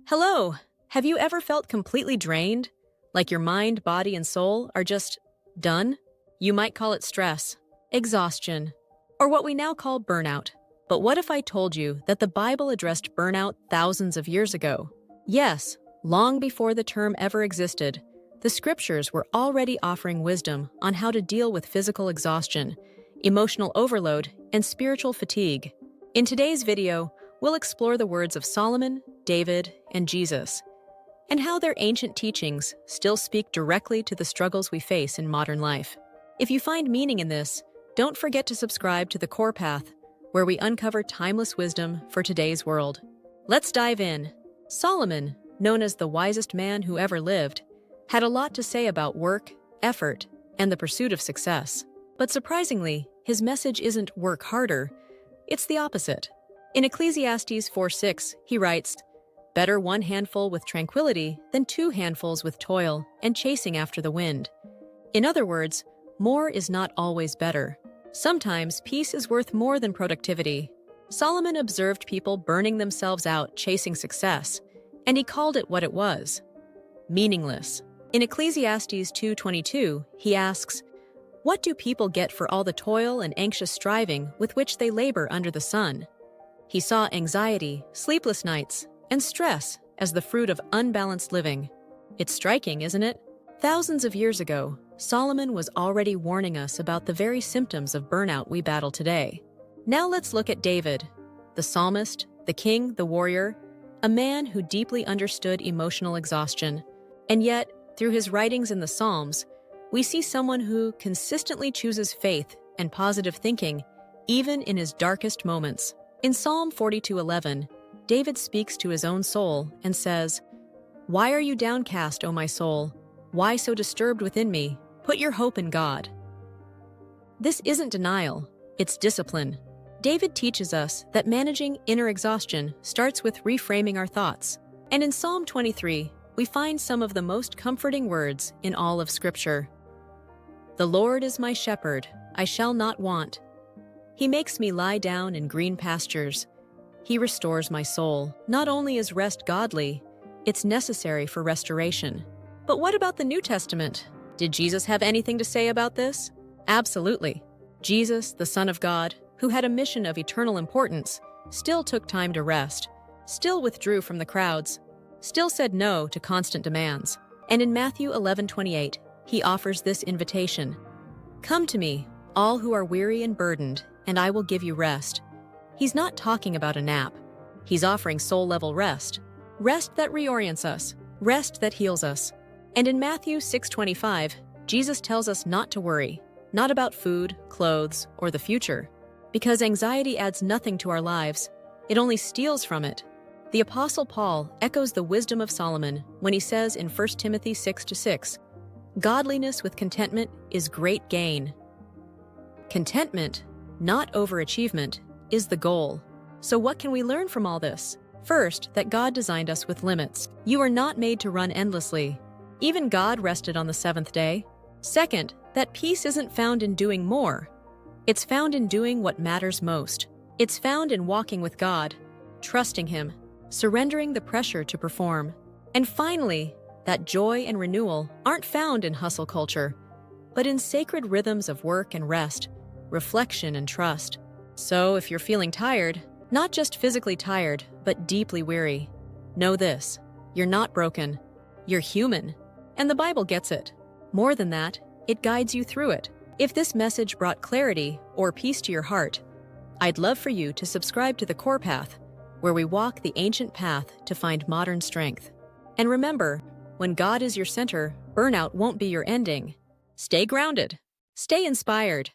Hello! Have you ever felt completely drained? Like your mind, body, and soul are just done? You might call it stress, exhaustion, or what we now call burnout. But what if I told you that the Bible addressed burnout thousands of years ago? Yes, long before the term ever existed, the scriptures were already offering wisdom on how to deal with physical exhaustion, emotional overload, and spiritual fatigue. In today's video, we'll explore the words of Solomon, David, and Jesus, and how their ancient teachings still speak directly to the struggles we face in modern life. If you find meaning in this, don't forget to subscribe to The Core Path, where we uncover timeless wisdom for today's world. Let's dive in. Solomon, known as the wisest man who ever lived, had a lot to say about work, effort, and the pursuit of success. But surprisingly, his message isn't work harder, it's the opposite. In Ecclesiastes 4:6, he writes, "Better one handful with tranquility than two handfuls with toil and chasing after the wind." In other words, more is not always better. Sometimes peace is worth more than productivity. Solomon observed people burning themselves out chasing success, and he called it what it was: meaningless. In Ecclesiastes 2:22, he asks, "What do people get for all the toil and anxious striving with which they labor under the sun?" He saw anxiety, sleepless nights, and stress as the fruit of unbalanced living. It's striking, isn't it? Thousands of years ago, Solomon was already warning us about the very symptoms of burnout we battle today. Now let's look at David, the psalmist, the king, the warrior, a man who deeply understood emotional exhaustion. And yet, through his writings in the Psalms, we see someone who consistently chooses faith and positive thinking, even in his darkest moments. In Psalm 42:11, David speaks to his own soul and says, "Why are you downcast, O my soul? Why so disturbed within me? Put your hope in God." This isn't denial, it's discipline. David teaches us that managing inner exhaustion starts with reframing our thoughts. And in Psalm 23, we find some of the most comforting words in all of Scripture. "The Lord is my shepherd, I shall not want. He makes me lie down in green pastures. He restores my soul." Not only is rest godly, it's necessary for restoration. But what about the New Testament? Did Jesus have anything to say about this? Absolutely. Jesus, the Son of God, who had a mission of eternal importance, still took time to rest, still withdrew from the crowds, still said no to constant demands. And in Matthew 11:28, he offers this invitation: "Come to me, all who are weary and burdened, and I will give you rest." He's not talking about a nap. He's offering soul-level rest. Rest that reorients us. Rest that heals us. And in Matthew 6:25, Jesus tells us not to worry, not about food, clothes, or the future. Because anxiety adds nothing to our lives. It only steals from it. The Apostle Paul echoes the wisdom of Solomon when he says in 1 Timothy 6:6, "Godliness with contentment is great gain." Contentment, not overachievement, is the goal. So what can we learn from all this? First, that God designed us with limits. You are not made to run endlessly. Even God rested on the seventh day. Second, that peace isn't found in doing more. It's found in doing what matters most. It's found in walking with God, trusting Him, surrendering the pressure to perform. And finally, that joy and renewal aren't found in hustle culture, but in sacred rhythms of work and rest, reflection and trust. So if you're feeling tired, not just physically tired, but deeply weary, know this: you're not broken. You're human. And the Bible gets it. More than that, it guides you through it. If this message brought clarity or peace to your heart, I'd love for you to subscribe to The Core Path, where we walk the ancient path to find modern strength. And remember, when God is your center, burnout won't be your ending. Stay grounded. Stay inspired.